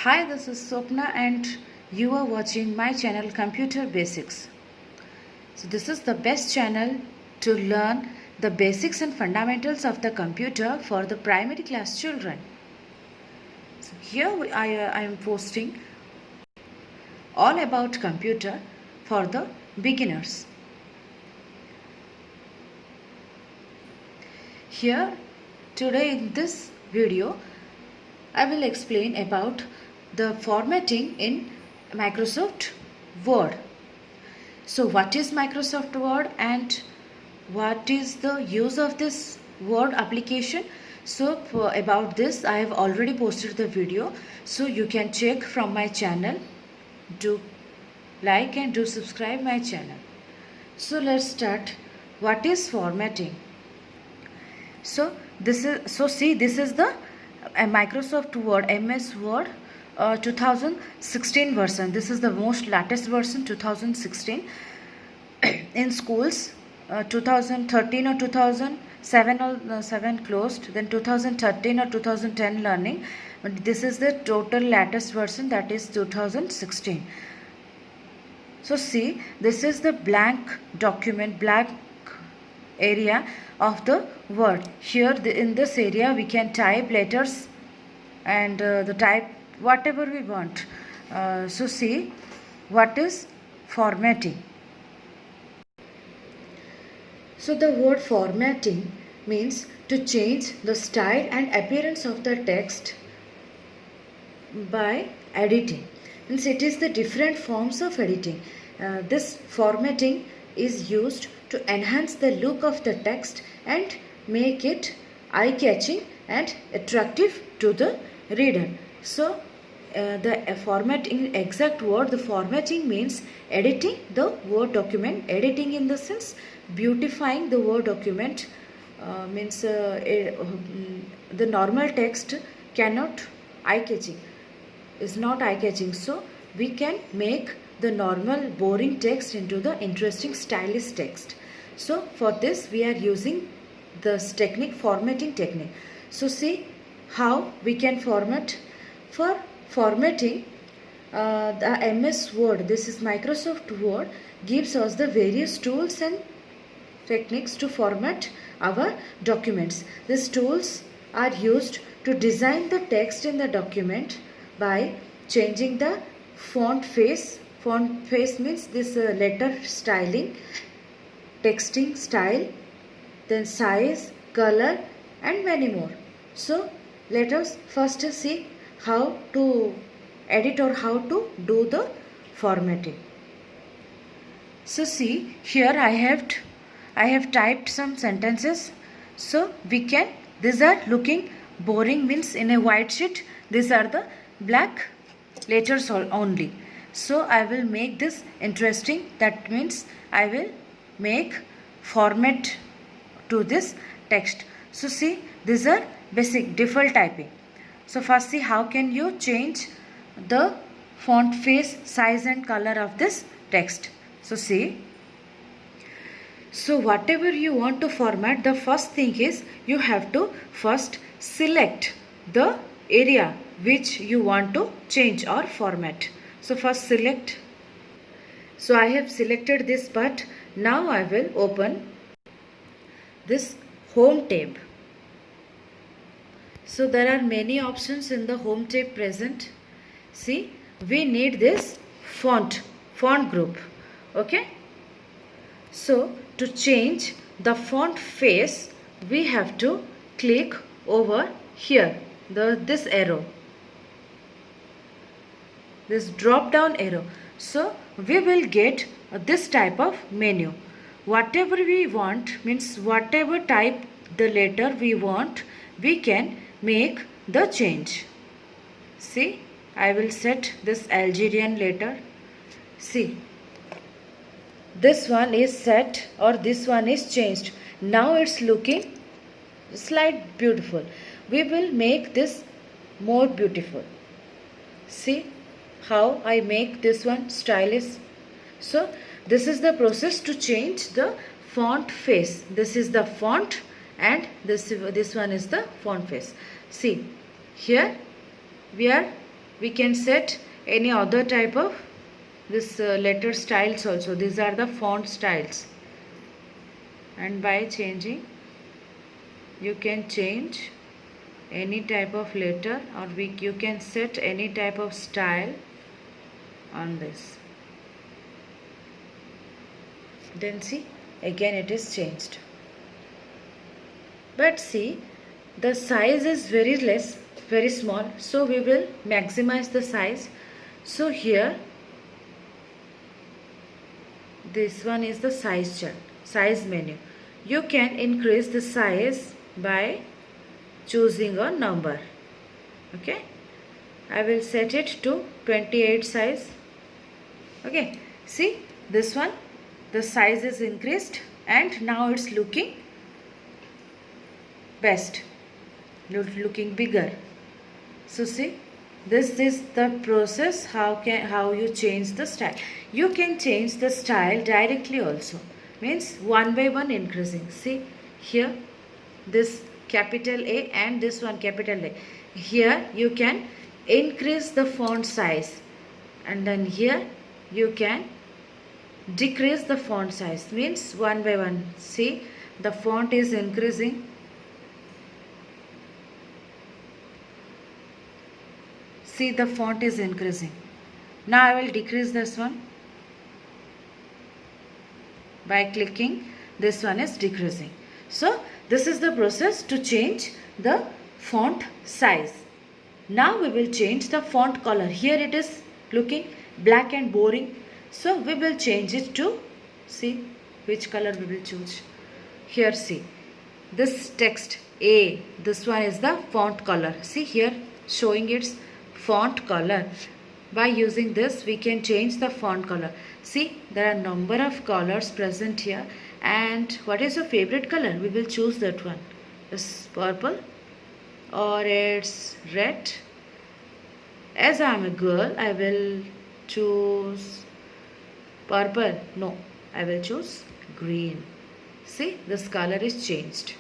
Hi, this is Swapna and you are watching my channel Computer Basics. So this is the best channel to learn the basics and fundamentals of the computer for the primary class children. So here I am posting all about computer for the beginners. Here today in this video I will explain about the formatting in Microsoft Word. So what is Microsoft Word and what is the use of this Word application? So about this I have already posted the video, so you can check from my channel. Do like and do subscribe my channel. So let's start. What is formatting? So this is the Microsoft Word, MS Word 2016 version. This is the most latest version, 2016. In schools 2013 or 2007 or 7 closed, then 2013 or 2010 learning, but this is the total latest version, that is 2016. So see, this is the blank document, blank area of the Word. Here in this area we can type letters and the type whatever we want. So see, what is formatting? So the word formatting means to change the style and appearance of the text by editing. Means it is the different forms of editing. This formatting is used to enhance the look of the text and make it eye-catching and attractive to the reader. So the formatting, exact word, the formatting means editing the Word document. Editing in the sense beautifying the Word document, means the normal text cannot eye-catching, is not eye-catching. So we can make the normal boring text into the interesting stylish text. So for this we are using this technique, formatting technique. So see how we can format. For formatting, the MS Word, this is Microsoft Word, gives us the various tools and techniques to format our documents. These tools are used to design the text in the document by changing the font face. Font face means this letter styling, texting style, then size, color and many more. So let us first see how to edit or how to do the formatting. So see, here I have typed some sentences. So we can, these are looking boring, means in a white sheet these are the black letters only. So I will make this interesting, that means I will make format to this text. So see, these are basic default typing. So first see how can you change the font face, size and color of this text. So see, so whatever you want to format, the first thing is you have to first select the area which you want to change or format. So first select. So I have selected this part. Now I will open this Home tab. So there are many options in the Home tab present. See, we need this font group. Okay. So to change the font face, we have to click over here, this arrow, this drop down arrow. So we will get this type of menu. Whatever we want, means whatever type the letter we want, we can make the change. See, I will set this Algerian letter. See, this one is set or this one is changed. Now it's looking slight beautiful. We will make this more beautiful. See how I make this one stylish. So this is the process to change the font face. This is the font and this one is the font face. See, here we are we can set any other type of this letter styles also. These are the font styles, and by changing you can change any type of letter, or you can set any type of style on this. Then see, again it is changed. But see, the size is very less, very small, so we will maximize the size. So here this one is the size chart, size menu. You can increase the size by choosing a number. Okay, I will set it to 28 size. Okay, see this one, the size is increased and now it's looking best, looking bigger. So see, this is the process how you change the style. You can change the style directly also, means one by one increasing. See here, this capital A and this one capital A. Here you can increase the font size, and then here you can decrease the font size, means one by one. See, the font is increasing. See, the font is increasing. Now I will decrease this one by clicking. This one is decreasing. So this is the process to change the font size. Now we will change the font color. Here it is looking black and boring, so we will change it to, see which color we will choose. Here see, this text A, this one is the font color. See here showing its font color. By using this we can change the font color. See, there are number of colors present here, and what is your favorite color? We will choose that one. It's purple or it's red. As I am a girl, I will choose purple. No, I will choose green. See, this color is changed.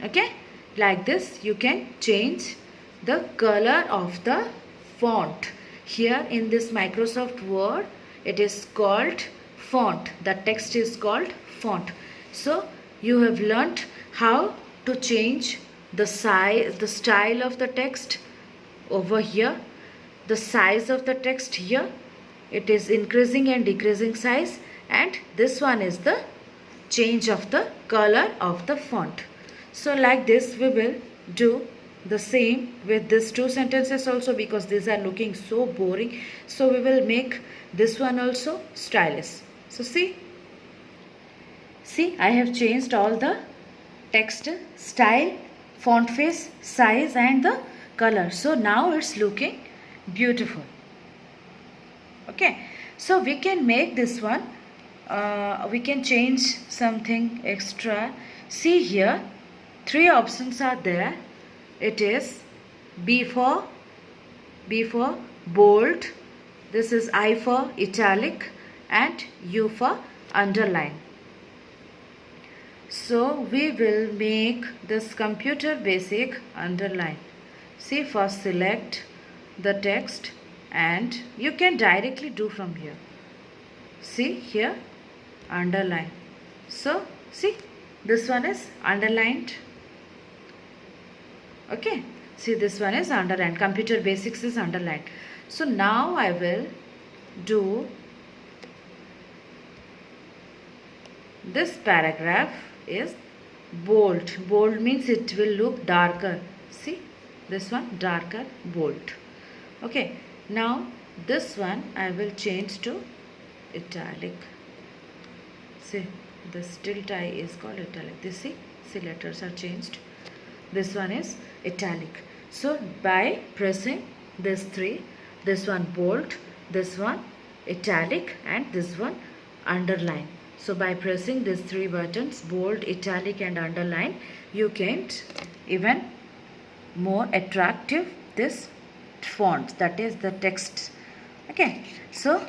Okay, like this you can change the color of the font. Here in this Microsoft Word, it is called font. The text is called font. So you have learnt how to change the size, the style of the text over here, the size of the text here. It is increasing and decreasing size, and this one is the change of the color of the font. So like this we will do the same with these two sentences also, because these are looking so boring. So we will make this one also stylish. So see, I have changed all the text style, font face, size and the color. So now it's looking beautiful. Okay, so we can make this one, we can change something extra. See here, three options are there. It is B for bold, this is I for italic, and U for underline. So we will make this computer basic underline. See, first select the text and you can directly do from here. See here, underline. So see, this one is underlined. Okay, see, this one is underlined. Computer basics is underlined. So now I will do this paragraph is bold. Bold means it will look darker. See, this one darker, bold. Okay, now this one I will change to italic. See, this tilde I is called italic. This see letters are changed. This one is italic. So by pressing this three, this one bold, this one italic and this one underline. So by pressing these three buttons, bold, italic and underline, you can even more attractive this font, that is the text. Okay, so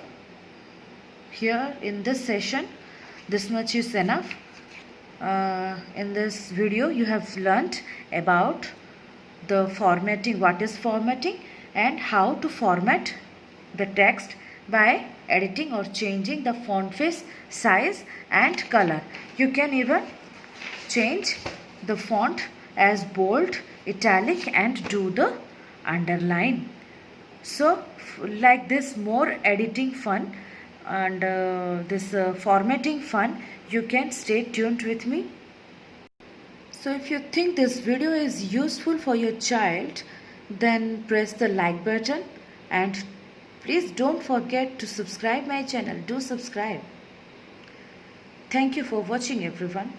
here in this session this much is enough. In this video you have learnt about the formatting, what is formatting, and how to format the text by editing or changing the font face size and color. You can even change the font as bold, italic and do the underline. So like this more editing fun and this formatting fun, you can stay tuned with me. So if you think this video is useful for your child, then press the like button and please don't forget to subscribe my channel. Do subscribe. Thank you for watching everyone.